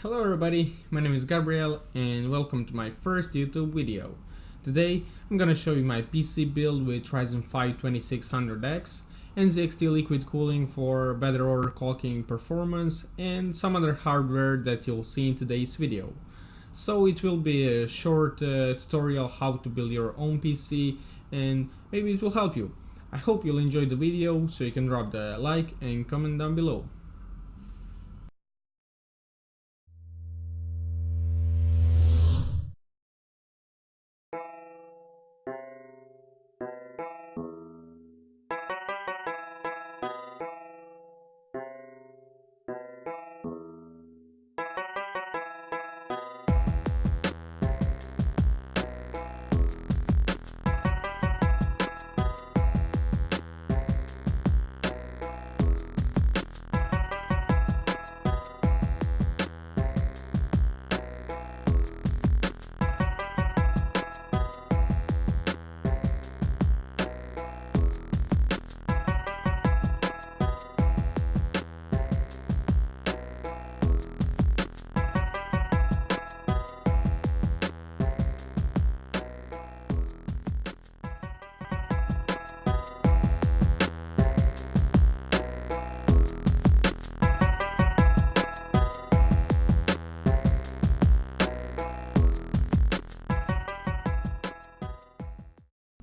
Hello everybody, my name is Gabriel and welcome to my first YouTube video. Today I'm gonna show you my PC build with Ryzen 5 2600X, NZXT liquid cooling for better overclocking performance, and some other hardware that you'll see in today's video. So it will be a short tutorial how to build your own PC, and maybe it will help you. I hope you'll enjoy the video, so you can drop the like and comment down below.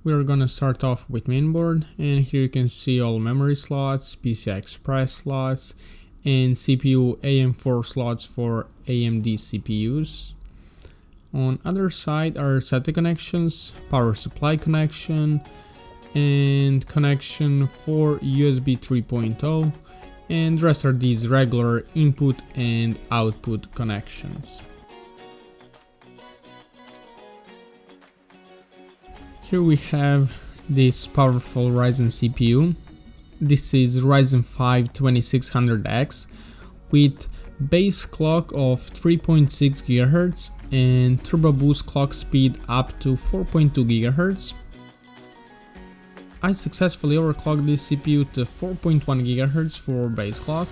We're gonna start off with mainboard, and here you can see all memory slots, PCI Express slots, and CPU AM4 slots for AMD CPUs. On other side are SATA connections, power supply connection, and connection for USB 3.0, and the rest are these regular input and output connections. Here we have this powerful Ryzen CPU. This is Ryzen 5 2600X with base clock of 3.6 GHz and turbo boost clock speed up to 4.2 GHz. I successfully overclocked this CPU to 4.1 GHz for base clock,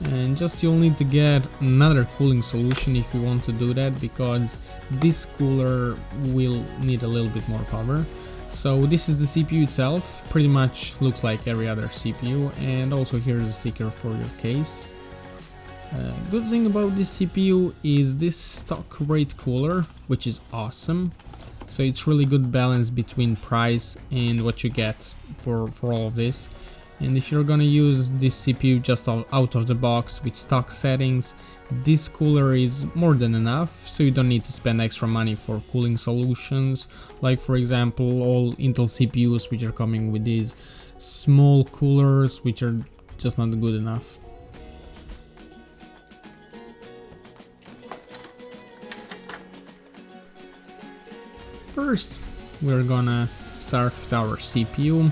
and just you'll need to get another cooling solution if you want to do that, because this cooler will need a little bit more power. So this is the CPU itself, pretty much looks like every other CPU, and also here's a sticker for your case. Good thing about this CPU is this stock rate cooler, which is awesome. So it's really good balance between price and what you get for all of this. And if you're gonna use this CPU just out of the box with stock settings, this cooler is more than enough, so you don't need to spend extra money for cooling solutions, like for example all Intel CPUs which are coming with these small coolers which are just not good enough. First, we're gonna start with our CPU.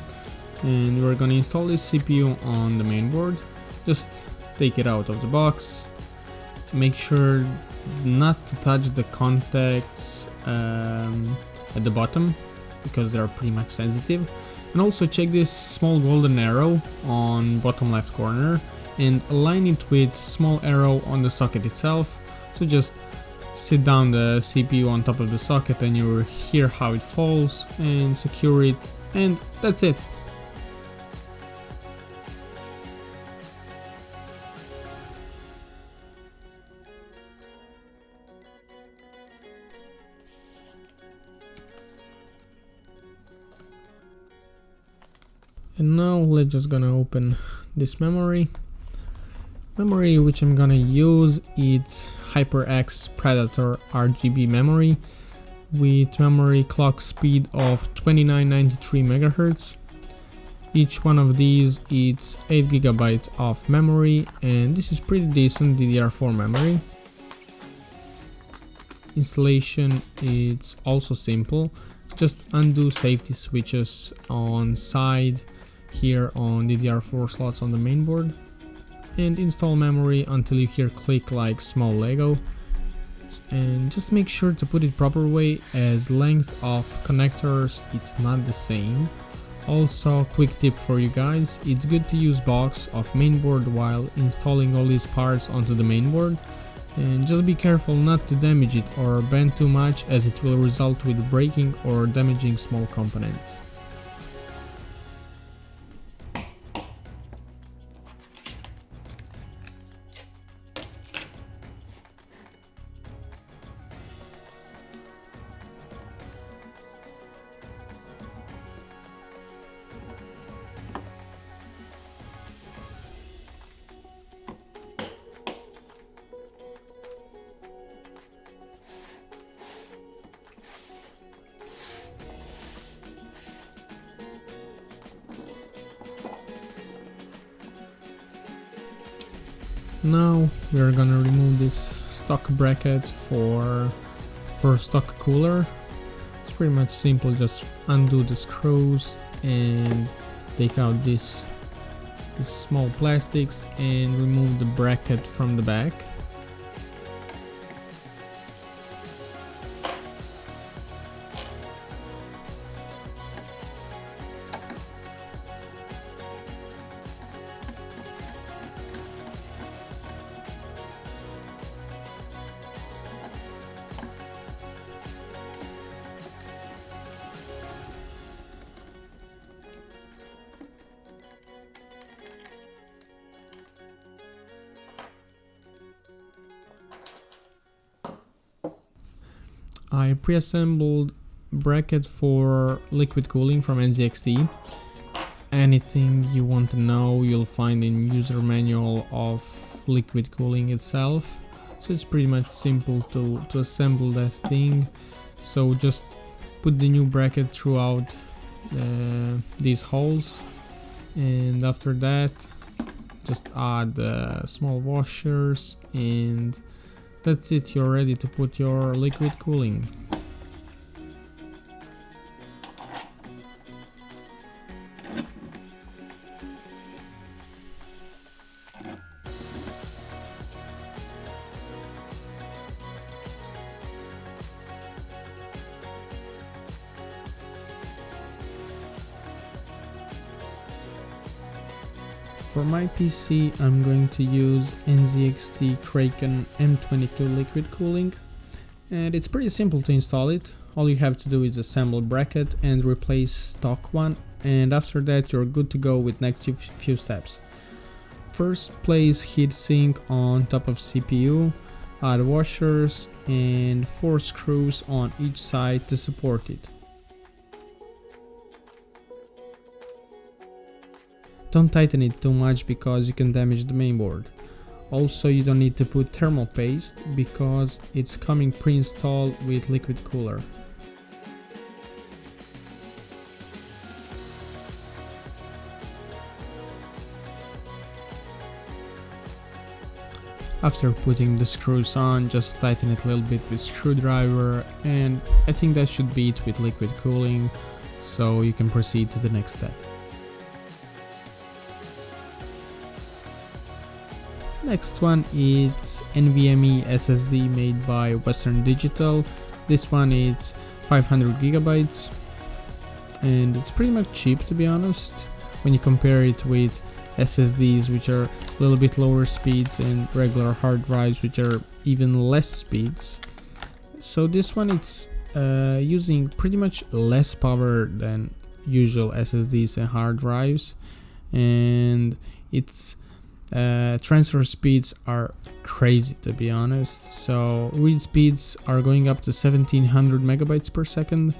And we're gonna install this CPU on the mainboard. Just take it out of the box. Make sure not to touch the contacts at the bottom, because they're pretty much sensitive. And also check this small golden arrow on bottom left corner and align it with small arrow on the socket itself. So just sit down the CPU on top of the socket and you'll hear how it falls, and secure it, and that's it. And now we're just gonna open this memory which I'm gonna use. It's HyperX Predator RGB memory with memory clock speed of 2993 MHz. Each one of these is 8 GB of memory, and this is pretty decent DDR4 memory. Installation is also simple. Just undo safety switches on side here on DDR4 slots on the mainboard, and install memory until you hear click like small Lego, and just make sure to put it proper way, as length of connectors it's not the same. Also, quick tip for you guys, it's good to use box of mainboard while installing all these parts onto the mainboard, And just be careful not to damage it or bend too much, as it will result with breaking or damaging small components. Now we are gonna remove this stock bracket for stock cooler. It's pretty much simple, just undo the screws and take out these small plastics and remove the bracket from the back. I pre-assembled bracket for liquid cooling from NZXT. Anything you want to know you'll find in user manual of liquid cooling itself. So it's pretty much simple to assemble that thing. So just put the new bracket throughout these holes, and after that just add small washers, and that's it, you're ready to put your liquid cooling. For my PC, I'm going to use NZXT KRAKEN M22 liquid cooling, and it's pretty simple to install it. All you have to do is assemble bracket and replace stock one, and after that you're good to go with next few steps. First, place heatsink on top of CPU, add washers and 4 screws on each side to support it. Don't tighten it too much because you can damage the mainboard. Also, you don't need to put thermal paste because it's coming pre-installed with liquid cooler. After putting the screws on, just tighten it a little bit with screwdriver, and I think that should be it with liquid cooling, so you can proceed to the next step. Next one is NVMe SSD made by Western Digital. This one is 500 gigabytes and it's pretty much cheap, to be honest, when you compare it with SSDs, which are a little bit lower speeds, and regular hard drives, which are even less speeds. So this one is using pretty much less power than usual SSDs and hard drives, and its transfer speeds are crazy, to be honest. So read speeds are going up to 1700 megabytes per second,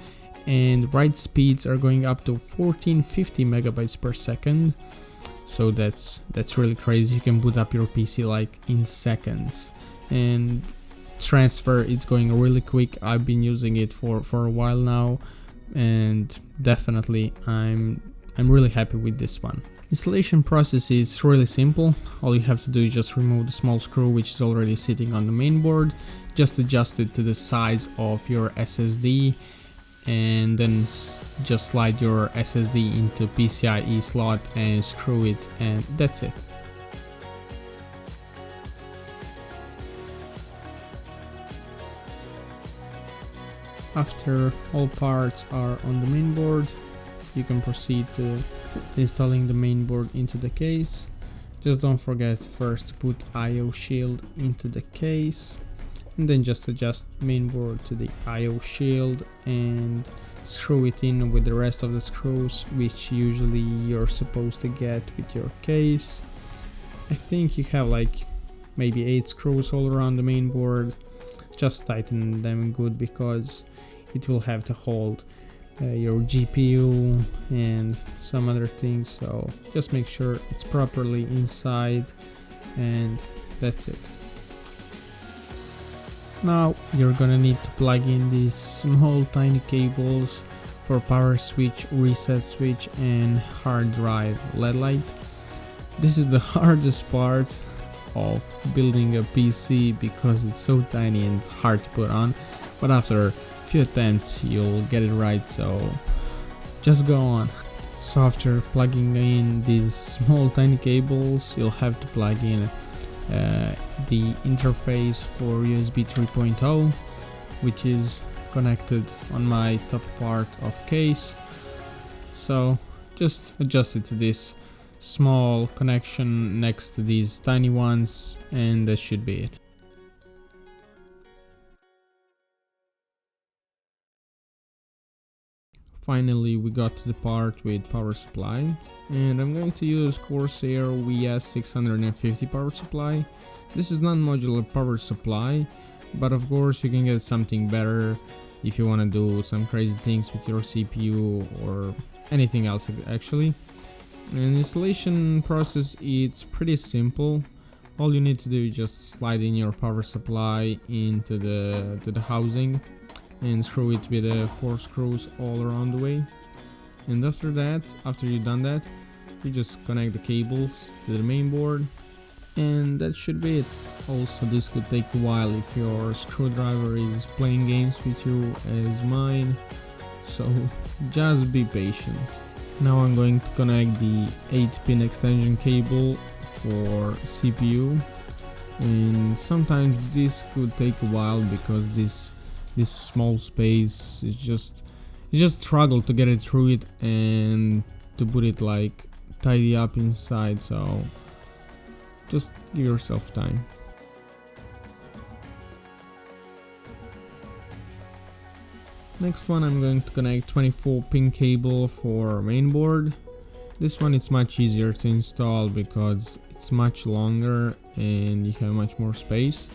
and write speeds are going up to 1450 megabytes per second. So that's really crazy. You can boot up your PC like in seconds, and transfer is going really quick. I've been using it for a while now, and definitely I'm really happy with this one. Installation process is really simple. All you have to do is just remove the small screw which is already sitting on the main board, just adjust it to the size of your SSD, and then just slide your SSD into PCIe slot and screw it, and that's it. After all parts are on the main board, you can proceed to installing the main board into the case, Just don't forget first to put IO shield into the case, and then just adjust mainboard to the IO shield and screw it in with the rest of the screws, which usually you're supposed to get with your case. I think you have like maybe 8 screws all around the mainboard. Just tighten them good because it will have to hold your GPU and some other things, so just make sure it's properly inside, and that's it. Now you're gonna need to plug in these small tiny cables for power switch, reset switch and hard drive LED light. This is the hardest part of building a PC because it's so tiny and hard to put on, but after few attempts you'll get it right, so just go on. So after plugging in these small tiny cables, you'll have to plug in the interface for USB 3.0, which is connected on my top part of case. So just adjust it to this small connection next to these tiny ones, and that should be it. Finally, we got to the part with power supply, and I'm going to use CORSAIR VS650 power supply. This is non-modular power supply, but of course you can get something better if you want to do some crazy things with your CPU or anything else actually. And installation process, it's pretty simple. All you need to do is just slide in your power supply into the housing and screw it with 4 screws all around the way. And after that, after you've done that, you just connect the cables to the main board, and that should be it. Also, this could take a while if your screwdriver is playing games with you as mine, so just be patient. Now I'm going to connect the 8-pin extension cable for CPU, and sometimes this could take a while because this small space is just struggle to get it through it and to put it like tidy up inside, so just give yourself time. Next one, I'm going to connect 24-pin cable for mainboard. This one it's much easier to install because it's much longer and you have much more space.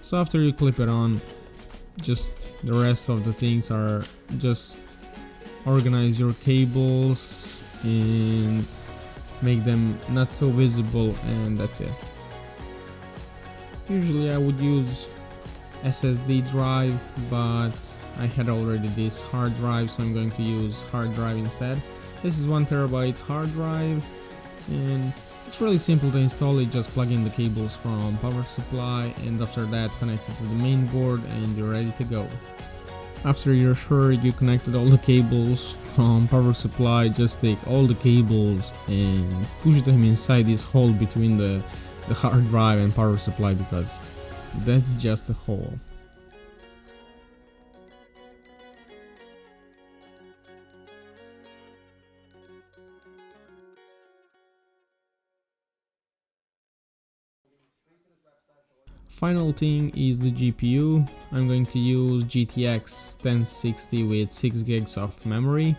So after you clip it on, just the rest of the things are just organize your cables and make them not so visible, and that's it. Usually I would use SSD drive, but I had already this hard drive, so I'm going to use hard drive instead. This is 1 terabyte hard drive, and it's really simple to install it. Just plug in the cables from power supply, and after that connect it to the main board and you're ready to go. After you're sure you connected all the cables from power supply, just take all the cables and push them inside this hole between the hard drive and power supply, because that's just a hole. Final thing is the GPU. I'm going to use GTX 1060 with 6 gigs of memory.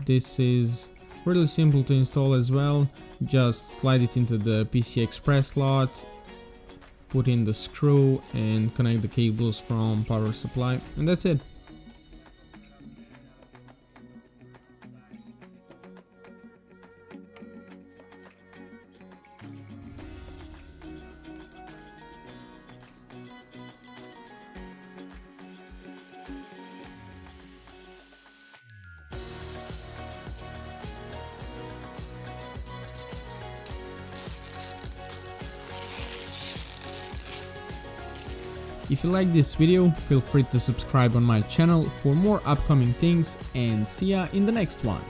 This is really simple to install as well. Just slide it into the PC Express slot, put in the screw and connect the cables from power supply, and that's it. If you like this video, feel free to subscribe on my channel for more upcoming things, and see ya in the next one.